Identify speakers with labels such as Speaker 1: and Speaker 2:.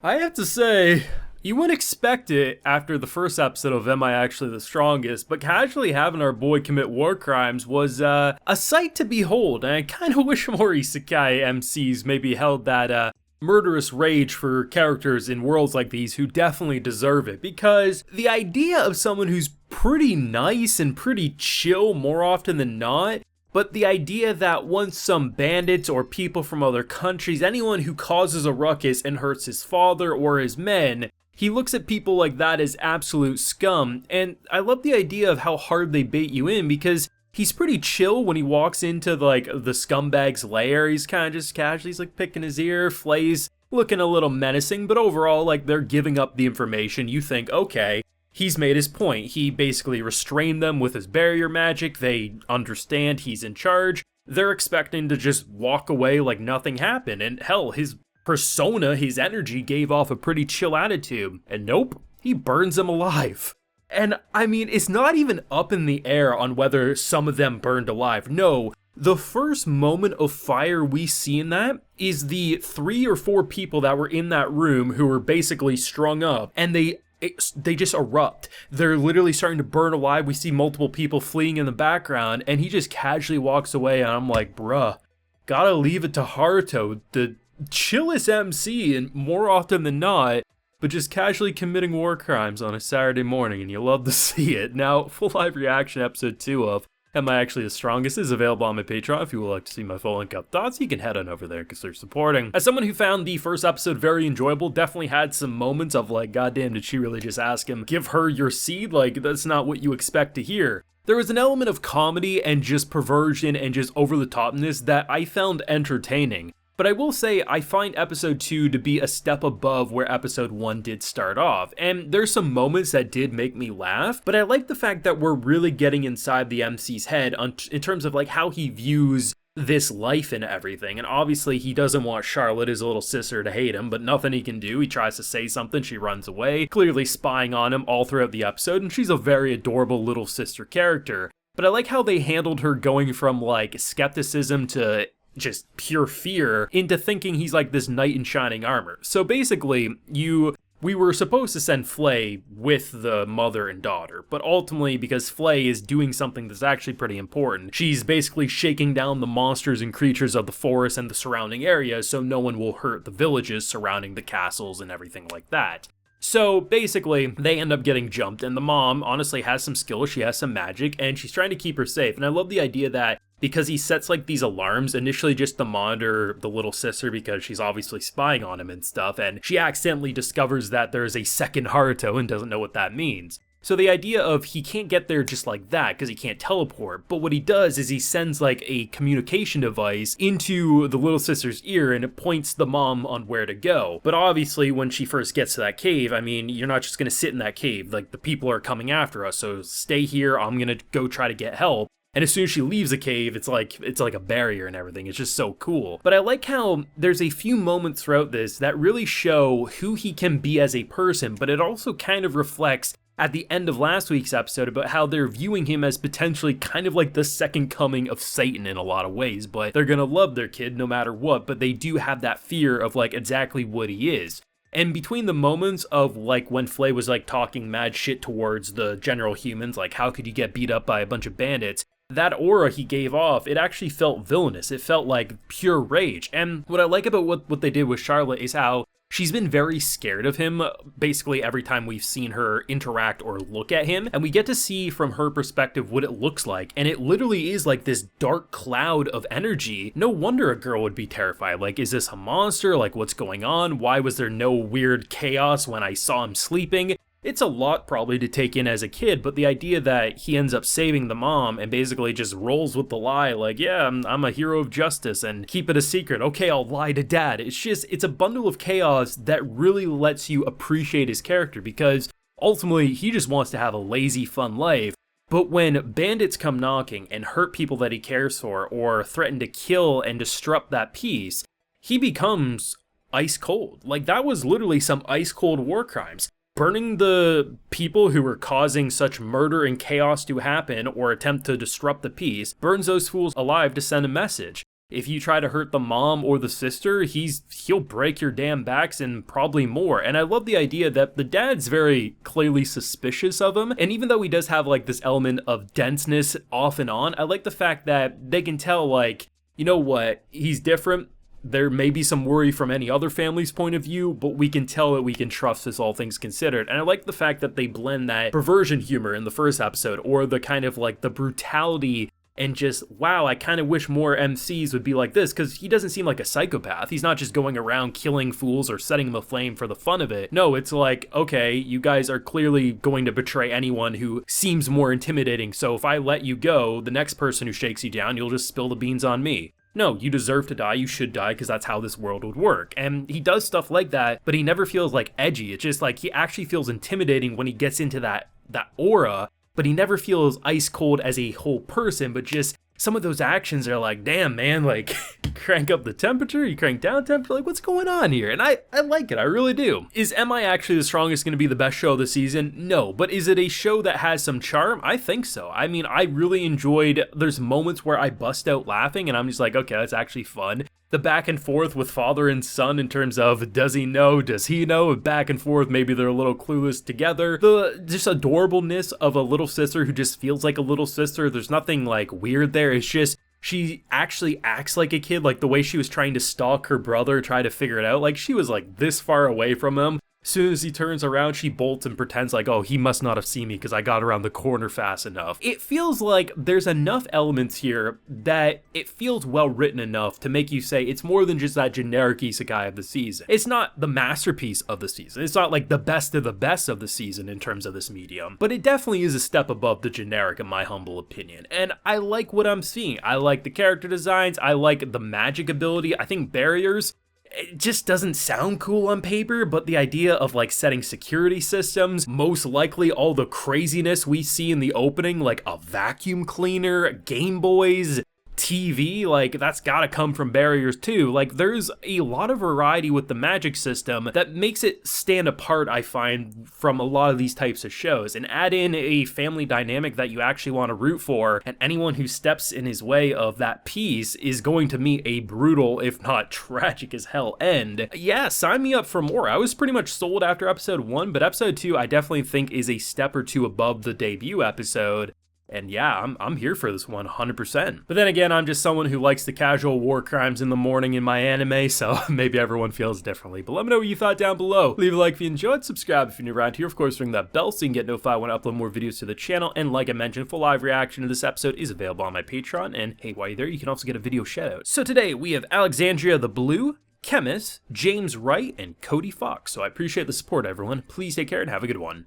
Speaker 1: I have to say, you wouldn't expect it after the first episode of Am I Actually the Strongest, but casually having our boy commit war crimes was a sight to behold, and I kind of wish more Isekai MCs maybe held that murderous rage for characters in worlds like these who definitely deserve it, because the idea of someone who's pretty nice and pretty chill more often than not, but the idea that once some bandits or people from other countries, anyone who causes a ruckus and hurts his father or his men, he looks at people like that as absolute scum. And I love the idea of how hard they bait you in, because he's pretty chill when he walks into like the scumbag's lair. He's kind of just casually, he's like picking his ear. Playz looking a little menacing, but overall, like, they're giving up the information. You think, okay, he's made his point. He basically restrained them with his barrier magic. They understand he's in charge. They're expecting to just walk away like nothing happened. And hell, his persona, his energy gave off a pretty chill attitude. And nope, he burns them alive. And I mean, it's not even up in the air on whether some of them burned alive. No, the first moment of fire we see in that is the 3 or 4 people that were in that room who were basically strung up, and they just erupt. They're literally starting to burn alive. We see multiple people fleeing in the background, and he just casually walks away, and I'm like, bruh, gotta leave it to Haruto, the chillest MC, and more often than not, but just casually committing war crimes on a Saturday morning, and you love to see it. Now, full live reaction episode 2 of Am I Actually the Strongest is available on my Patreon. If you would like to see my full length thoughts, you can head on over there because they're supporting. As someone who found the first episode very enjoyable, definitely had some moments of like, goddamn, did she really just ask him, give her your seed? Like, that's not what you expect to hear. There was an element of comedy and just perversion and just over-the-topness that I found entertaining. But I will say, I find episode 2 to be a step above where episode 1 did start off, and there's some moments that did make me laugh, but I like the fact that we're really getting inside the MC's head in terms of like how he views this life and everything. And obviously he doesn't want Charlotte, his little sister, to hate him, but nothing he can do. He tries to say something, she runs away, clearly spying on him all throughout the episode, and she's a very adorable little sister character. But I like how they handled her going from like skepticism to just pure fear into thinking he's like this knight in shining armor. So basically, we were supposed to send Flay with the mother and daughter, but ultimately, because Flay is doing something that's actually pretty important, she's basically shaking down the monsters and creatures of the forest and the surrounding area so no one will hurt the villages surrounding the castles and everything like that. So basically, they end up getting jumped, and the mom honestly has some skill, she has some magic, and she's trying to keep her safe. And I love the idea that because he sets like these alarms, initially just to monitor the little sister because she's obviously spying on him and stuff, and she accidentally discovers that there's a second Haruto and doesn't know what that means. So the idea of he can't get there just like that because he can't teleport, but what he does is he sends like a communication device into the little sister's ear and it points the mom on where to go. But obviously when she first gets to that cave, I mean, you're not just going to sit in that cave, like the people are coming after us, so stay here, I'm going to go try to get help. And as soon as she leaves the cave, it's like a barrier and everything. It's just so cool. But I like how there's a few moments throughout this that really show who he can be as a person, but it also kind of reflects at the end of last week's episode about how they're viewing him as potentially kind of like the second coming of Satan in a lot of ways, but they're gonna love their kid no matter what, but they do have that fear of like exactly what he is. And between the moments of like when Flay was like talking mad shit towards the general humans, like how could you get beat up by a bunch of bandits, that aura he gave off, it actually felt villainous. It felt like pure rage. And what I like about what they did with Charlotte is how she's been very scared of him basically every time we've seen her interact or look at him, and we get to see from her perspective what it looks like, and it literally is like this dark cloud of energy. No wonder a girl would be terrified. Like, is this a monster? Like, what's going on? Why was there no weird chaos when I saw him sleeping? It's a lot probably to take in as a kid, but the idea that he ends up saving the mom and basically just rolls with the lie, like, yeah, I'm a hero of justice and keep it a secret. Okay, I'll lie to dad. It's a bundle of chaos that really lets you appreciate his character because ultimately he just wants to have a lazy, fun life. But when bandits come knocking and hurt people that he cares for or threaten to kill and disrupt that peace, he becomes ice cold. Like, that was literally some ice cold war crimes. Burning the people who were causing such murder and chaos to happen or attempt to disrupt the peace, burns those fools alive to send a message. if you try to hurt the mom or the sister, he'll break your damn backs and probably more. And I love the idea that the dad's very clearly suspicious of him. And even though he does have like this element of denseness off and on, I like the fact that they can tell, like, you know what, he's different. There may be some worry from any other family's point of view, but we can tell that we can trust this, all things considered. And I like the fact that they blend that perversion humor in the first episode, or the kind of like the brutality, and just, wow, I kind of wish more MCs would be like this, because he doesn't seem like a psychopath. He's not just going around killing fools or setting them aflame for the fun of it. No, it's like, okay, you guys are clearly going to betray anyone who seems more intimidating, so if I let you go, the next person who shakes you down, you'll just spill the beans on me. No, you deserve to die, you should die, because that's how this world would work. And he does stuff like that, but he never feels like edgy. It's just like he actually feels intimidating when he gets into that aura, but he never feels ice cold as a whole person, but just some of those actions are like, damn, man, like, you crank up the temperature, you crank down temperature, like, what's going on here? And I like it, I really do. Is MI actually the strongest going to be the best show of the season? No, but is it a show that has some charm? I think so. I mean, I really enjoyed, there's moments where I bust out laughing, and I'm just like, okay, that's actually fun. The back and forth with father and son in terms of, does he know, does he know, back and forth, maybe they're a little clueless together. The just adorableness of a little sister who just feels like a little sister, there's nothing like weird there, it's just, she actually acts like a kid, like the way she was trying to stalk her brother, try to figure it out, like she was like this far away from him. As soon as he turns around, she bolts and pretends like, oh, he must not have seen me because I got around the corner fast enough. It feels like there's enough elements here that it feels well written enough to make you say it's more than just that generic isekai of the season. It's not the masterpiece of the season. It's not like the best of the season in terms of this medium, but it definitely is a step above the generic in my humble opinion. And I like what I'm seeing. I like the character designs. I like the magic ability. I think barriers, it just doesn't sound cool on paper, but the idea of like setting security systems, most likely all the craziness we see in the opening, like a vacuum cleaner, Game Boys, TV, like that's gotta come from barriers too. Like there's a lot of variety with the magic system that makes it stand apart, I find, from a lot of these types of shows. And add in a family dynamic that you actually want to root for, and anyone who steps in his way of that peace is going to meet a brutal, if not tragic as hell end. Yeah, sign me up for more. I was pretty much sold after episode 1, but episode 2 I definitely think is a step or two above the debut episode. And yeah, I'm here for this one 100%. But then again, I'm just someone who likes the casual war crimes in the morning in my anime, so maybe everyone feels differently. But let me know what you thought down below. Leave a like if you enjoyed, subscribe if you're new around here. Of course, ring that bell so you can get notified when I upload more videos to the channel. And like I mentioned, full live reaction to this episode is available on my Patreon. And hey, while you're there, you can also get a video shout out. So today we have AlexandriaTheBlue, Chemist, James Wright, and Cody Fox. So I appreciate the support, everyone. Please take care and have a good one.